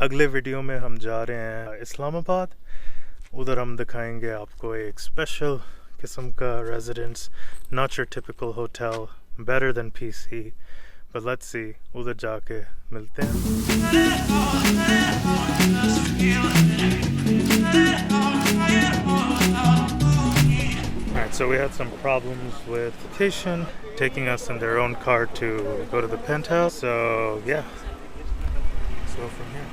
अगले वीडियो में हम जा रहे हैं इस्लामाबाद। उधर हम दिखाएंगे आपको एक स्पेशल किस्म का residence, not your typical hotel, better than PC, but let's see, उधर जाके मिलते हैं। Alright, so we had some problems with location, taking us in their own car to go to the penthouse. So yeah, let's go from here.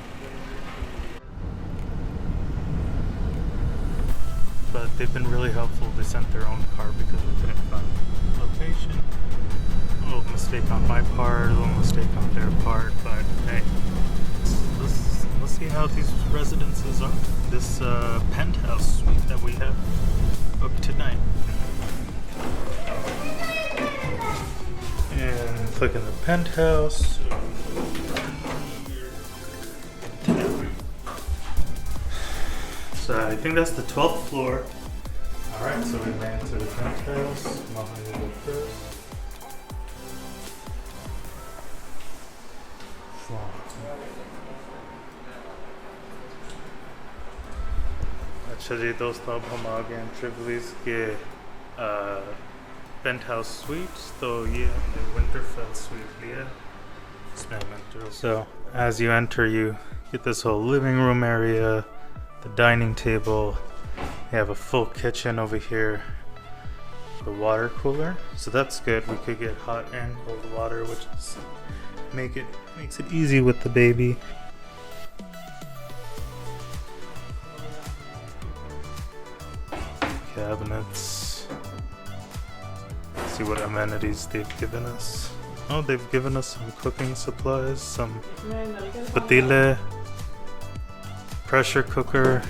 But they've been really helpful. They sent their own car because we couldn't find location. A little mistake on my part, a little mistake on their part, but hey, let's see how these residences are. This penthouse suite that we have booked tonight. And click in the penthouse. So I think that's the 12th floor. Alright, so we made it to the penthouse. I'm gonna go first. अच्छा जी दोस्तों, अब हम आ गए हैं ट्रिवलीज के penthouse sweets. तो ये हमने विंटरफेल स्वीट लिया। So as you enter, you get this whole living room area, the dining table. You have a full kitchen over here, the water cooler, so that's good. We could get hot and cold water, which is makes it easy with the baby. Cabinets. Let's see what amenities they've given us. Oh, they've given us some cooking supplies, some patile, pressure cooker,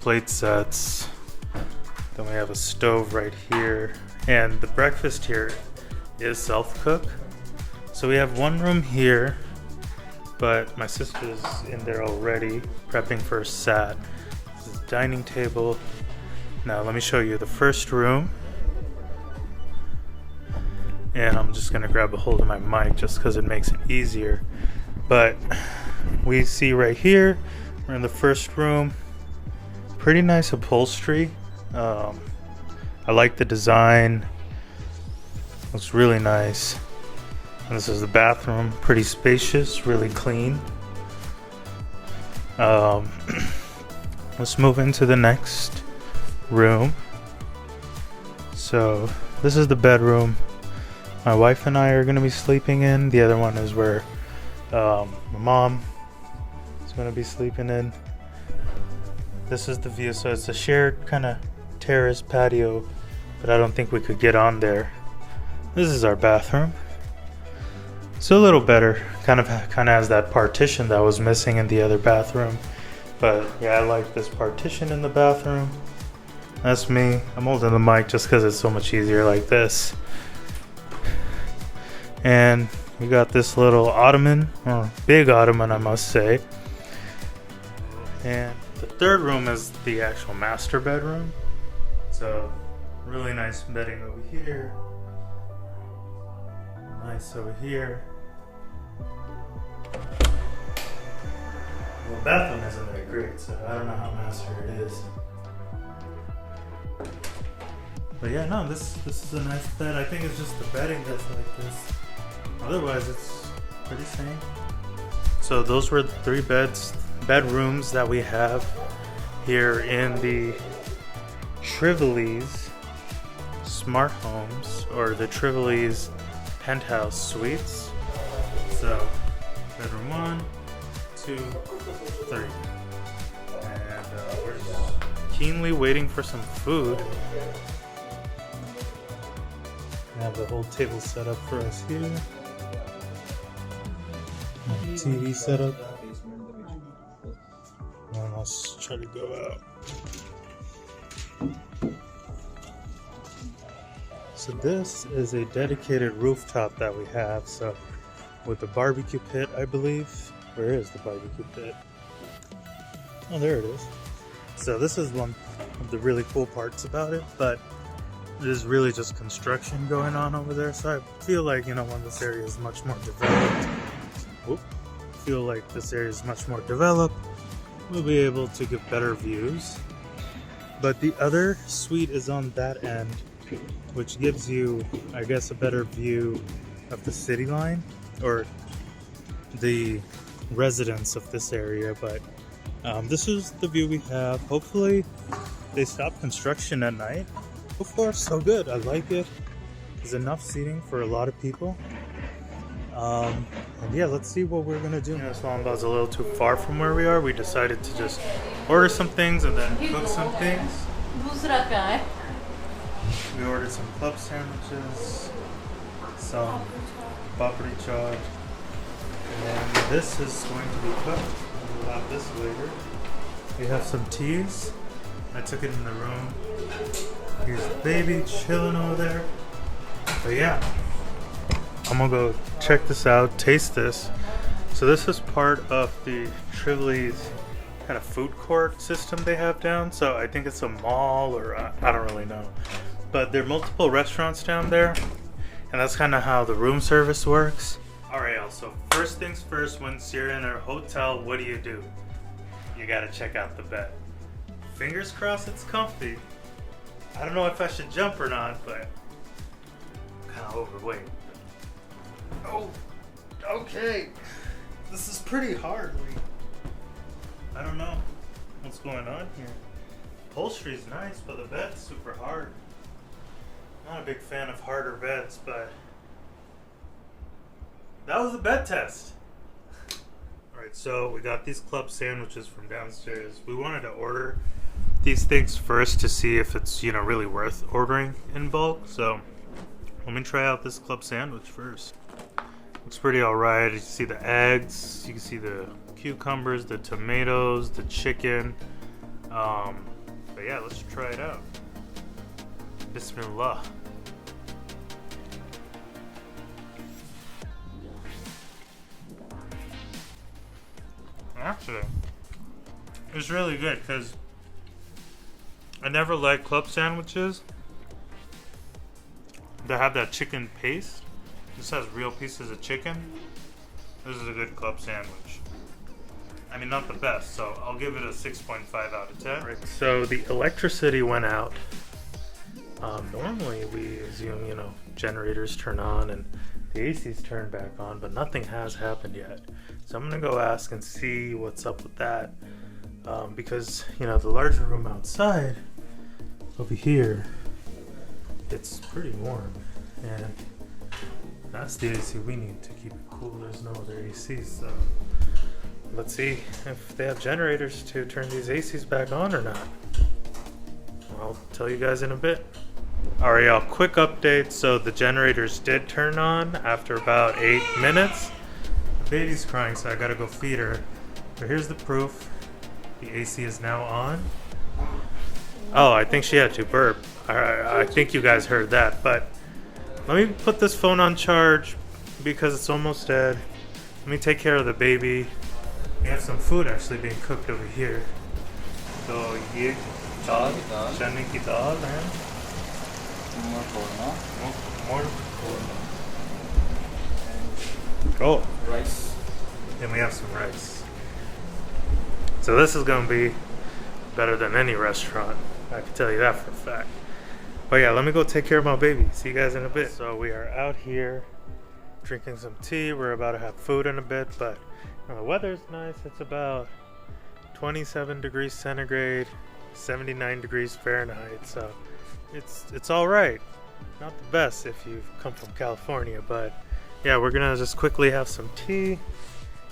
plate sets. Then we have a stove right here, and the breakfast here is self-cook. So we have one room here, but my sister's in there already prepping for a sat. This is the dining table. Now let me show you the first room. And I'm just gonna grab a hold of my mic just because it makes it easier. But we see right here, we're in the first room. Pretty nice upholstery. I like the design. Looks really nice. And this is the bathroom. Pretty spacious, really clean. Let's move into the next room. So this is the bedroom my wife and I are going to be sleeping in. The other one is where my mom is going to be sleeping in. This is the view. So it's a shared kind of terrace patio, but I don't think we could get on there. This is our bathroom. It's a little better. Kind of has that partition that was missing in the other bathroom. But yeah, I like this partition in the bathroom. That's me. I'm holding the mic just because it's so much easier like this. And we got this little ottoman, or big ottoman I must say. And the third room is the actual master bedroom. So really nice bedding over here. Nice over here. Well, the bathroom isn't that great, so I don't know how master it is. But yeah, no, this is a nice bed. I think it's just the bedding that's like this. Otherwise, it's pretty same. So those were the 3 bedrooms that we have here in the Trivelles Smart Homes, or the Trivelles Penthouse Suites. So bedroom 1, 2, 3. And we're just keenly waiting for some food. We have the whole table set up for us here. TV set up. And let's try to go out. So this is a dedicated rooftop that we have. So with the barbecue pit, I believe. Where is the barbecue pit? Oh, there it is. So this is one of the really cool parts about it, but there's really just construction going on over there. So I feel like, you know, when this area is much more developed, we'll be able to get better views. But the other suite is on that end, which gives you, I guess, a better view of the city line or the residents of this area. But this is the view we have. Hopefully they stop construction at night. So far so good. I like it. There's enough seating for a lot of people. And yeah, let's see what we're gonna do. You know, Islamabad's a little too far from where we are. We decided to just order some things and then cook some things. We ordered some club sandwiches, some papri chaat, and then this is going to be cooked. We'll have this later. We have some teas. I took it in the room. Here's the baby chilling over there. But yeah, I'm gonna go check this out, taste this. So this is part of the Trivelles kind of food court system they have down. So I think it's a mall, or I don't really know. But there are multiple restaurants down there, and that's kind of how the room service works. Alright, y'all, so first things first, once you're in a hotel, what do? You gotta check out the bed. Fingers crossed it's comfy. I don't know if I should jump or not, but I'm kind of overweight. Oh, okay. This is pretty hard. I don't know what's going on here. Upholstery's nice, but the bed's super hard. I'm not a big fan of harder beds, but that was the bed test. Alright, so we got these club sandwiches from downstairs. We wanted to order these things first to see if it's, you know, really worth ordering in bulk. So let me try out this club sandwich first. Looks pretty alright. You can see the eggs, you can see the cucumbers, the tomatoes, the chicken. But yeah, let's try it out. Bismillah. Actually, it's really good because I never liked club sandwiches that have that chicken paste. This has real pieces of chicken. This is a good club sandwich. I mean, not the best, so I'll give it a 6.5 out of 10. Right, so the electricity went out. Normally we assume, you know, generators turn on and the AC's turned back on, but nothing has happened yet. So I'm gonna go ask and see what's up with that. Because, you know, the larger room outside, over here, it's pretty warm. And that's the AC we need to keep it cool. There's no other AC, so let's see if they have generators to turn these ACs back on or not. I'll tell you guys in a bit. Alright, y'all, quick update. So the generators did turn on after about 8 minutes. The baby's crying, so I gotta go feed her. But here's the proof. The AC is now on. Oh, I think she had to burp. I think you guys heard that, but let me put this phone on charge because it's almost dead. Let me take care of the baby. We have some food actually being cooked over here. So, ye chane ki dal and more korma. Oh, Rice. and we have some rice. So this is gonna be better than any restaurant. I can tell you that for a fact. But yeah, let me go take care of my baby. See you guys in a bit. So we are out here drinking some tea. We're about to have food in a bit, but you know, the weather's nice. It's about 27 degrees centigrade, 79 degrees Fahrenheit. So it's all right. Not the best if you've come from California, but yeah, we're gonna just quickly have some tea,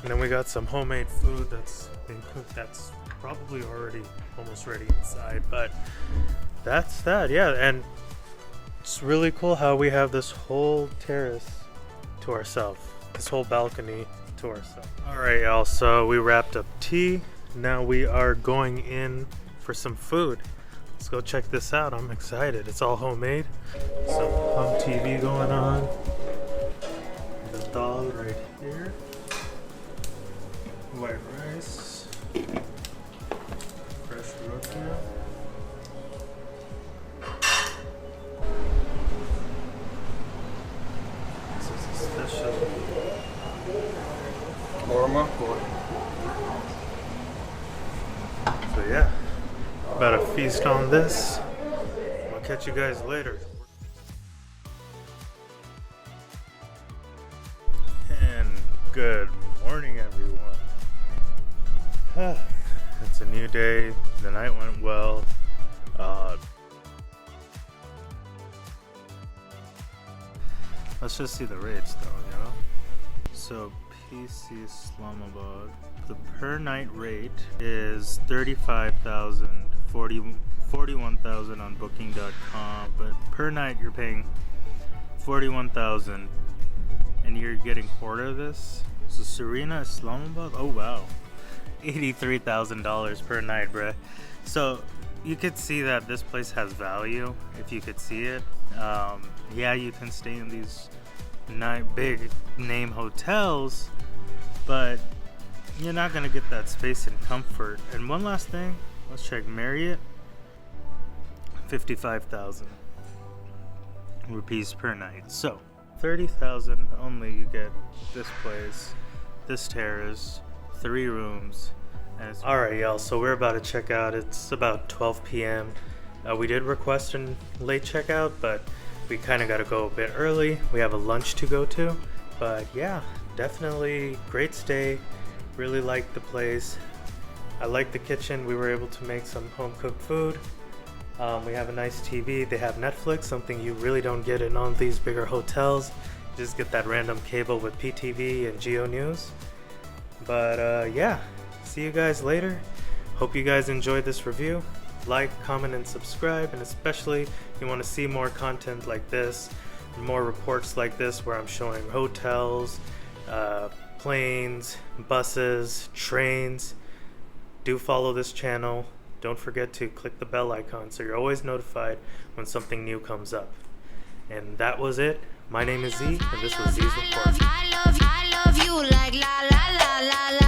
and then we got some homemade food that's been cooked. That's probably already almost ready inside, but that's that. Yeah, and it's really cool how we have this whole terrace to ourselves, this whole balcony to ourselves. All right, y'all, so we wrapped up tea. Now we are going in for some food. Let's go check this out. I'm excited. It's all homemade. Some hum TV going on. The dal right here. White rice. Fresh roti. So yeah, about to feast on this. I'll catch you guys later. And good morning, everyone. It's a new day. The night went well. Let's just see the rates though, you know? So PC Islamabad, the per night rate is 35,000, 41,000 on booking.com, but per night you're paying 41,000 and you're getting quarter of this. So Serena Islamabad, oh wow, $83,000 per night, bruh. So you could see that this place has value if you could see it. Yeah, you can stay in these big name hotels, but you're not gonna get that space and comfort. And one last thing, let's check Marriott. 55,000 rupees per night. So 30,000 only you get this place, this terrace, 3 rooms. Alright y'all, so we're about to check out. It's about 12 p.m. We did request a late checkout, but we kind of got to go a bit early. We have a lunch to go to, but yeah, definitely great stay. Really liked the place. I like the kitchen. We were able to make some home cooked food. We have a nice TV. They have Netflix, something you really don't get in all these bigger hotels. You just get that random cable with PTV and Geo News. But yeah, see you guys later. Hope you guys enjoyed this review. Like, comment, and subscribe, and especially if you want to see more content like this, more reports like this where I'm showing hotels, planes, buses, trains, do follow this channel. Don't forget to click the bell icon so you're always notified when something new comes up. And that was it. My name is Z, and this was Z's Report. I love you like la la la la la.